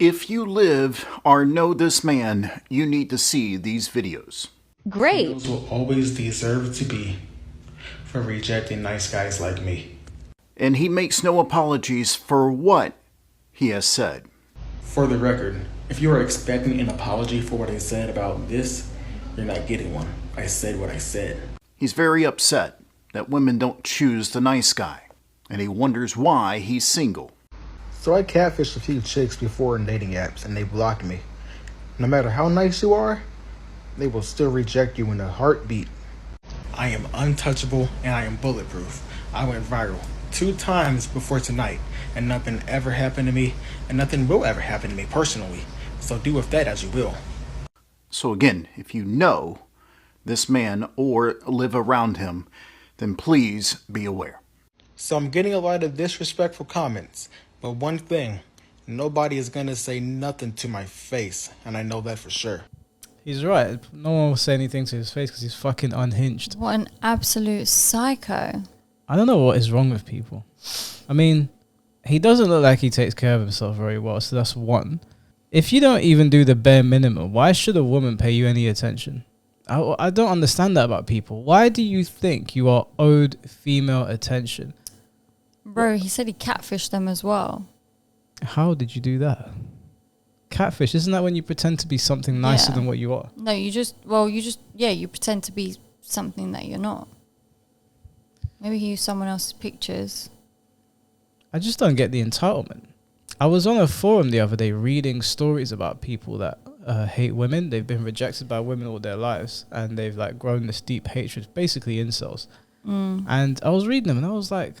If you live or know this man, you need to see these videos. Great. Females will always deserve to be for rejecting nice guys like me. And he makes no apologies for what he has said. For the record, if you are expecting an apology for what I said about this, you're not getting one. I said what I said. He's very upset that women don't choose the nice guy, and he wonders why he's single. So I catfished a few chicks before in dating apps and they blocked me. No matter how nice you are, they will still reject you in a heartbeat. I am untouchable and I am bulletproof. I went viral 2 times before tonight and nothing ever happened to me and nothing will ever happen to me personally. So do with that as you will. So again, if you know this man or live around him, then please be aware. So I'm getting a lot of disrespectful comments, but one thing, nobody is going to say nothing to my face, and I know that for sure. He's right. No one will say anything to his face because he's fucking unhinged. What an absolute psycho. I don't know what is wrong with people. I mean, he doesn't look like he takes care of himself very well, so that's one. If you don't even do the bare minimum, why should a woman pay you any attention? I don't understand that about people. Why do you think you are owed female attention? Bro, he said he catfished them as well. How did you do that? Catfish, isn't that when you pretend to be something nicer than what you are? No, you pretend to be something that you're not. Maybe he used someone else's pictures. I just don't get the entitlement. I was on a forum the other day reading stories about people that hate women. They've been rejected by women all their lives and they've like grown this deep hatred, basically incels. And I was reading them and I was like,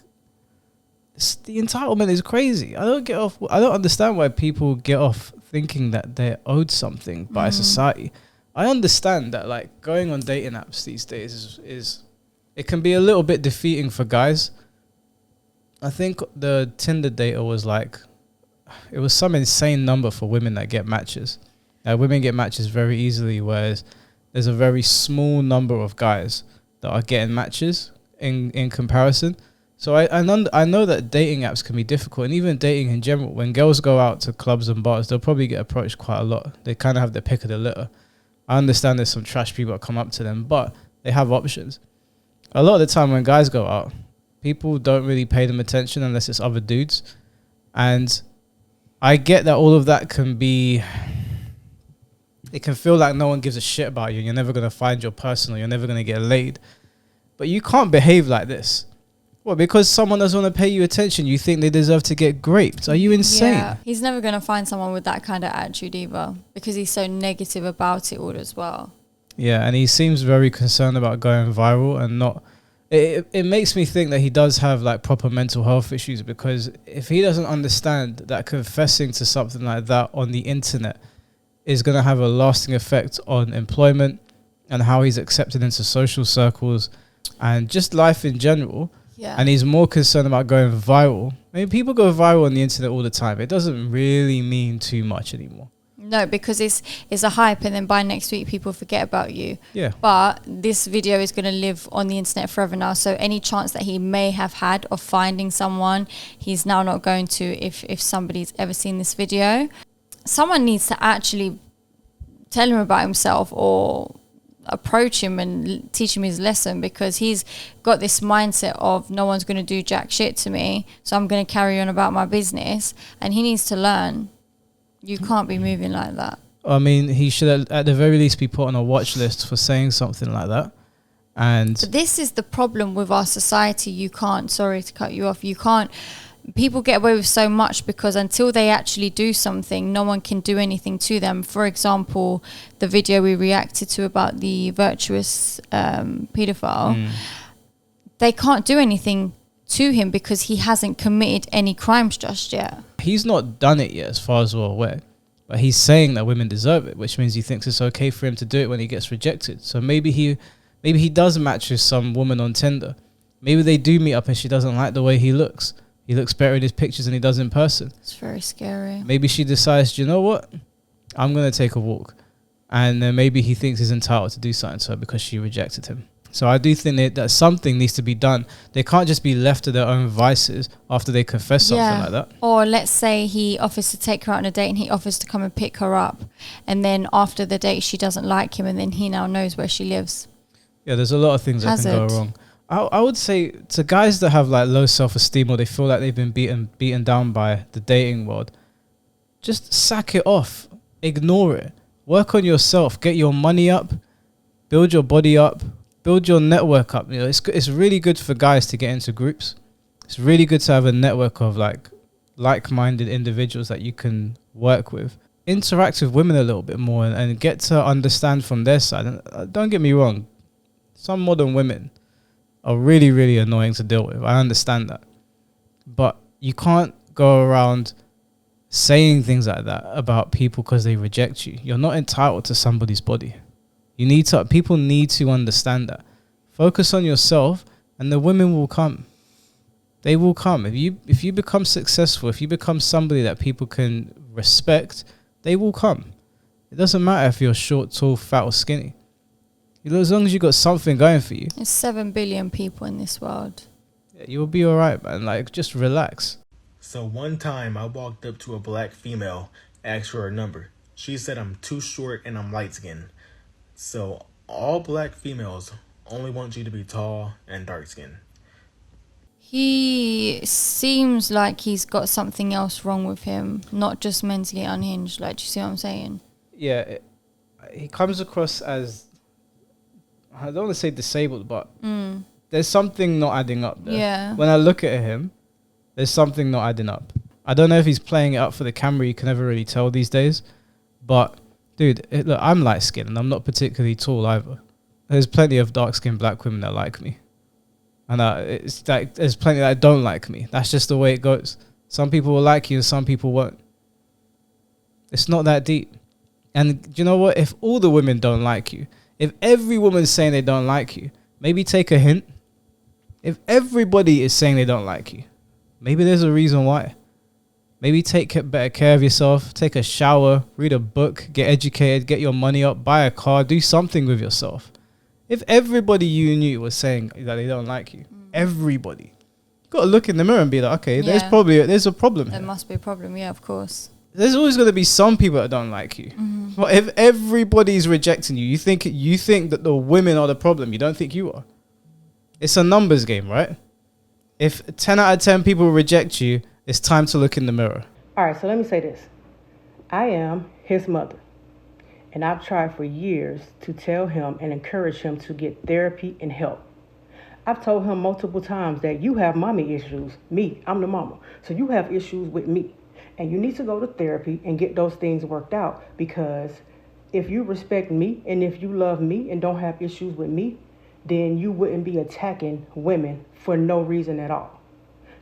the entitlement is crazy. I don't understand why people get off thinking that they're owed something by society. I understand that like going on dating apps these days is it can be a little bit defeating for guys. I think the Tinder data was like, it was some insane number for women that get matches. Women get matches very easily, whereas there's a very small number of guys that are getting matches in comparison. So I know that dating apps can be difficult, and even dating in general. When girls go out to clubs and bars, they'll probably get approached quite a lot. They kind of have the pick of the litter. I understand there's some trash people that come up to them, but they have options. A lot of the time when guys go out, people don't really pay them attention unless it's other dudes. And I get that all of that can be... It can feel like no one gives a shit about you and you're never going to find your person or you're never going to get laid. But you can't behave like this. What, because someone doesn't want to pay you attention, you think they deserve to get graped? Are you insane? Yeah, he's never going to find someone with that kind of attitude either because he's so negative about it all as well. Yeah, and he seems very concerned about going viral and not... It makes me think that he does have like proper mental health issues, because if he doesn't understand that confessing to something like that on the internet is going to have a lasting effect on employment and how he's accepted into social circles and just life in general... Yeah. And he's more concerned about going viral. I mean, people go viral on the internet all the time. It doesn't really mean too much anymore. No, because it's a hype, and then by next week people forget about you. Yeah. But this video is going to live on the internet forever now. So any chance that he may have had of finding someone, he's now not going to if somebody's ever seen this video. Someone needs to actually tell him about himself or approach him and teach him his lesson, because he's got this mindset of no one's going to do jack shit to me, so I'm going to carry on about my business, and he needs to learn. You can't be moving like that. I mean, he should at the very least be put on a watch list for saying something like that. And but this is the problem with our society. You can't, sorry to cut you off, you can't, people get away with so much because until they actually do something, no one can do anything to them. For example, the video we reacted to about the virtuous paedophile, they can't do anything to him because he hasn't committed any crimes just yet. He's not done it yet as far as we're aware, but he's saying that women deserve it, which means he thinks it's okay for him to do it when he gets rejected. So maybe he does match with some woman on Tinder. Maybe they do meet up and she doesn't like the way he looks. He looks better in his pictures than he does in person. It's very scary. Maybe she decides, you know what? I'm going to take a walk. And then maybe he thinks he's entitled to do something to her because she rejected him. So I do think that something needs to be done. They can't just be left to their own vices after they confess something like that. Or let's say he offers to take her out on a date and he offers to come and pick her up. And then after the date, she doesn't like him. And then he now knows where she lives. Yeah, there's a lot of things that can go wrong. I would say to guys that have like low self-esteem or they feel like they've been beaten down by the dating world, just sack it off. Ignore it. Work on yourself. Get your money up. Build your body up. Build your network up. You know, it's really good for guys to get into groups. It's really good to have a network of like-minded individuals that you can work with. Interact with women a little bit more and get to understand from their side. And don't get me wrong, some modern women are really, really annoying to deal with. I understand that. But you can't go around saying things like that about people because they reject you. You're not entitled to somebody's body. People need to understand that. Focus on yourself and the women will come. They will come. If you become successful, if you become somebody that people can respect, they will come. It doesn't matter if you're short, tall, fat or skinny. As long as you got something going for you. There's 7 billion people in this world. Yeah, you'll be all right, man. Like, just relax. So one time I walked up to a black female, asked her her number. She said I'm too short and I'm light skinned. So all black females only want you to be tall and dark skinned. He seems like he's got something else wrong with him, not just mentally unhinged. Like, do you see what I'm saying? Yeah, he comes across as, I don't want to say disabled, but there's something not adding up there. Yeah. When I look at him, there's something not adding up. I don't know if he's playing it up for the camera. You can never really tell these days. But, dude, look, I'm light-skinned and I'm not particularly tall either. There's plenty of dark-skinned black women that like me. And it's like there's plenty that don't like me. That's just the way it goes. Some people will like you and some people won't. It's not that deep. And do you know what? If all the women don't like you, if every woman's saying they don't like you, maybe take a hint. If everybody is saying they don't like you, maybe there's a reason why. Maybe take better care of yourself, take a shower, read a book, get educated, get your money up, buy a car, do something with yourself. If everybody you knew was saying that they don't like you, everybody, you got to look in the mirror and be like, okay, there's a problem here. There must be a problem, yeah, of course. There's always going to be some people that don't like you. But if everybody's rejecting you, you think that the women are the problem. You don't think you are. It's a numbers game, right? If 10 out of 10 people reject you, it's time to look in the mirror. All right, so let me say this. I am his mother, and I've tried for years to tell him and encourage him to get therapy and help. I've told him multiple times that you have mommy issues. Me, I'm the mama. So you have issues with me. And you need to go to therapy and get those things worked out, because if you respect me and if you love me and don't have issues with me, then you wouldn't be attacking women for no reason at all.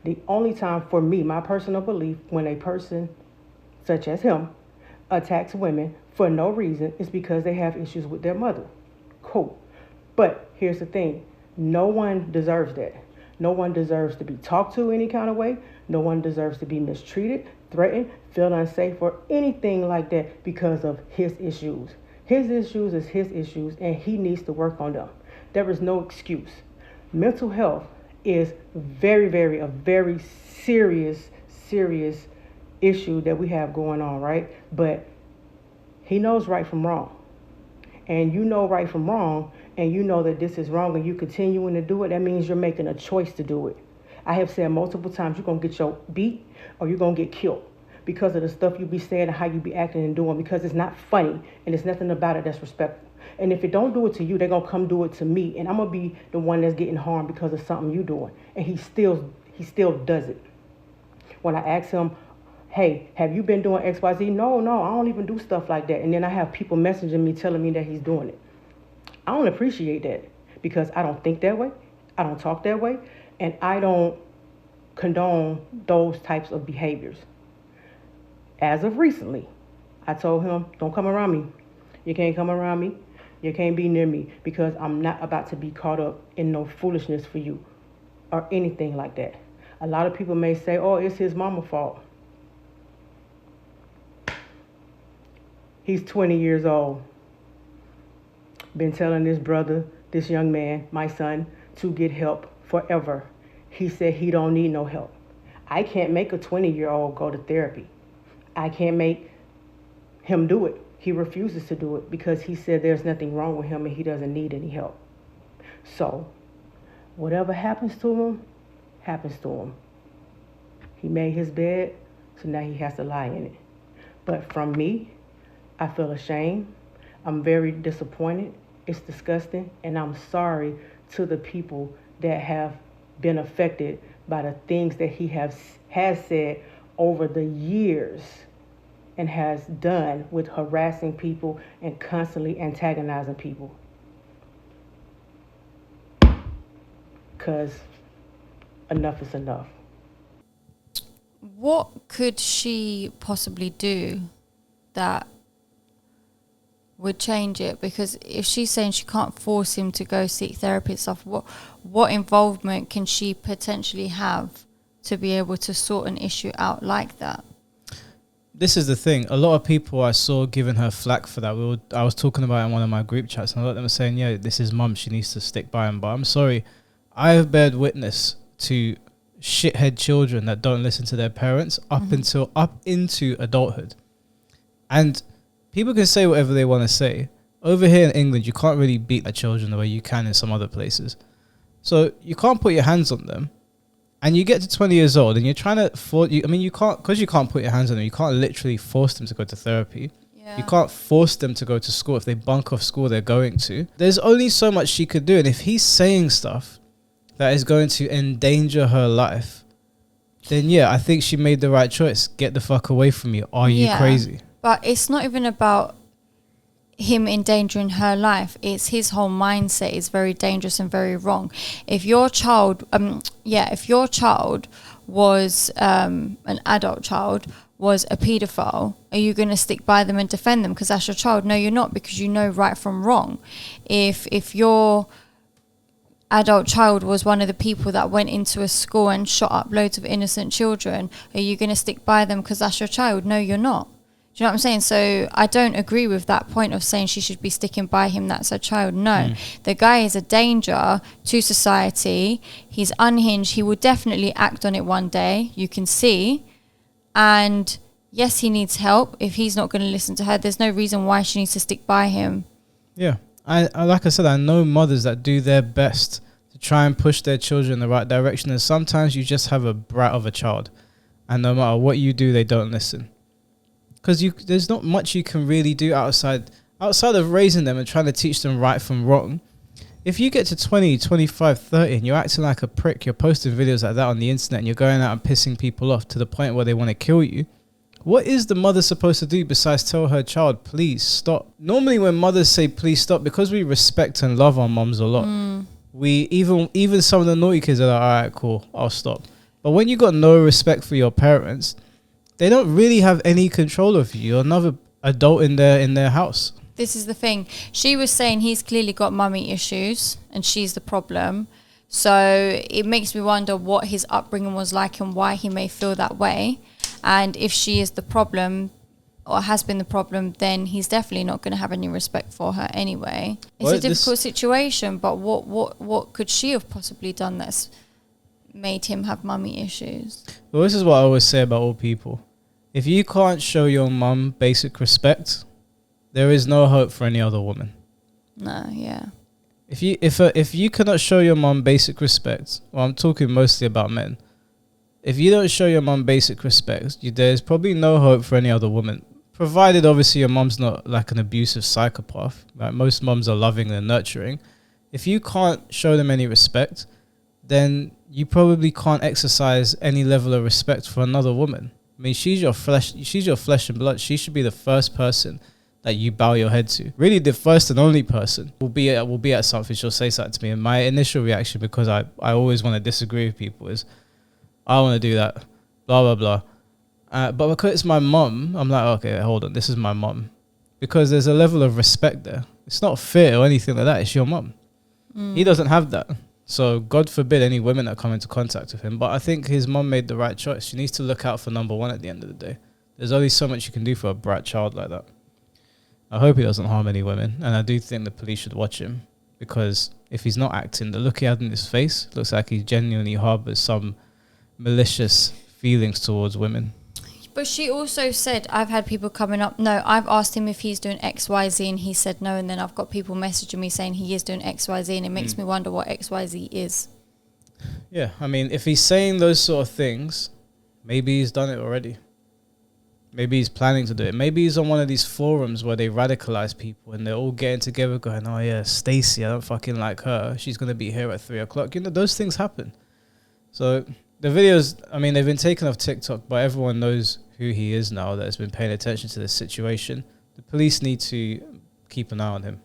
The only time for me, my personal belief, when a person such as him attacks women for no reason is because they have issues with their mother. Cool. But here's the thing. No one deserves that. No one deserves to be talked to any kind of way. No one deserves to be mistreated, threatened, feel unsafe, or anything like that because of his issues. His issues is his issues, and he needs to work on them. There is no excuse. Mental health is a very serious issue that we have going on, right? But he knows right from wrong. And you know right from wrong, and you know that this is wrong, and you continuing to do it, that means you're making a choice to do it. I have said multiple times, you're going to get your beat or you're going to get killed because of the stuff you be saying and how you be acting and doing, because it's not funny and there's nothing about it that's respectful. And if it don't do it to you, they're going to come do it to me, and I'm going to be the one that's getting harmed because of something you doing. And he still does it. When I ask him, hey, have you been doing XYZ? No, I don't even do stuff like that. And then I have people messaging me telling me that he's doing it. I don't appreciate that, because I don't think that way. I don't talk that way. And I don't condone those types of behaviors. As of recently, I told him, don't come around me. You can't come around me. You can't be near me, because I'm not about to be caught up in no foolishness for you or anything like that. A lot of people may say, oh, it's his mama's fault. He's 20 years old. Been telling this brother this young man, my son, to get help forever. He said he don't need no help. I can't make a 20-year-old go to therapy. I can't make him do it. He refuses to do it because he said there's nothing wrong with him and he doesn't need any help. So, whatever happens to him, happens to him. He made his bed, so now he has to lie in it. But from me, I feel ashamed. I'm very disappointed. It's disgusting, and I'm sorry to the people that have been affected by the things that he has said over the years and has done with harassing people and constantly antagonizing people. Because enough is enough. What could she possibly do that would change it? Because if she's saying she can't force him to go seek therapy and stuff, what involvement can she potentially have to be able to sort an issue out like that? This is the thing. A lot of people I saw giving her flack for that. I was talking about it in one of my group chats, and a lot of them were saying, yeah, this is mum. She needs to stick by him. But I'm sorry. I have bared witness to shithead children that don't listen to their parents up into adulthood. And people can say whatever they want to say. Over here in England, you can't really beat their children the way you can in some other places. So you can't put your hands on them. And you get to 20 years old and you're trying to you can't, because you can't put your hands on them, you can't literally force them to go to therapy. Yeah. You can't force them to go to school. If they bunk off school, they're going to. There's only so much she could do. And if he's saying stuff that is going to endanger her life, then yeah, I think she made the right choice. Get the fuck away from me. Are you crazy? But it's not even about him endangering her life. It's his whole mindset is very dangerous and very wrong. If your child, was an adult child, was a paedophile, are you going to stick by them and defend them because that's your child? No, you're not, because you know right from wrong. If your adult child was one of the people that went into a school and shot up loads of innocent children, are you going to stick by them because that's your child? No, you're not. Do you know what I'm saying? So I don't agree with that point of saying she should be sticking by him. That's her child. No, the guy is a danger to society. He's unhinged. He will definitely act on it one day. You can see. And yes, he needs help. If he's not going to listen to her, there's no reason why she needs to stick by him. Yeah. I like I said, I know mothers that do their best to try and push their children in the right direction. And sometimes you just have a brat of a child. And no matter what you do, they don't listen. Because there's not much you can really do outside of raising them and trying to teach them right from wrong. If you get to 20, 25, 30 and you're acting like a prick, you're posting videos like that on the internet and you're going out and pissing people off to the point where they want to kill you, what is the mother supposed to do besides tell her child, please stop? Normally when mothers say please stop, because we respect and love our moms a lot, we even some of the naughty kids are like, all right, cool, I'll stop. But when you got no respect for your parents, they don't really have any control of you. You're another adult in their house. This is the thing. She was saying he's clearly got mummy issues and she's the problem. So it makes me wonder what his upbringing was like and why he may feel that way. And if she is the problem or has been the problem, then he's definitely not going to have any respect for her anyway. It's a difficult situation, but what could she have possibly done that's made him have mummy issues? Well, this is what I always say about all people. If you can't show your mum basic respect, there is no hope for any other woman. No, yeah. If you cannot show your mum basic respect, well, I'm talking mostly about men. If you don't show your mum basic respect, there's probably no hope for any other woman. Provided, obviously, your mum's not like an abusive psychopath. Like most mums are loving and nurturing. If you can't show them any respect, then you probably can't exercise any level of respect for another woman. I mean, she's your flesh and blood. She should be the first person that you bow your head to. Really, the first and only person will be at something. She'll say something to me, and my initial reaction, because I always want to disagree with people, is I want to do that, blah blah blah. But because it's my mum, I'm like, okay, hold on, this is my mum, because there's a level of respect there. It's not fear or anything like that. It's your mum. He doesn't have that. So God forbid any women that come into contact with him. But I think his mum made the right choice. She needs to look out for number one at the end of the day. There's only so much you can do for a brat child like that. I hope he doesn't harm any women. And I do think the police should watch him. because if he's not acting, the look he had in his face looks like he genuinely harbors some malicious feelings towards women. But she also said, I've had people coming up, no, I've asked him if he's doing XYZ and he said no, and then I've got people messaging me saying he is doing XYZ, and it makes me wonder what XYZ is. Yeah, I mean, if he's saying those sort of things, maybe he's done it already. Maybe he's planning to do it. Maybe he's on one of these forums where they radicalize people and they're all getting together going, oh yeah, Stacey, I don't fucking like her. She's going to be here at 3 o'clock. You know, those things happen. So the videos, I mean, they've been taken off TikTok, but everyone knows who he is now that has been paying attention to this situation. The police need to keep an eye on him.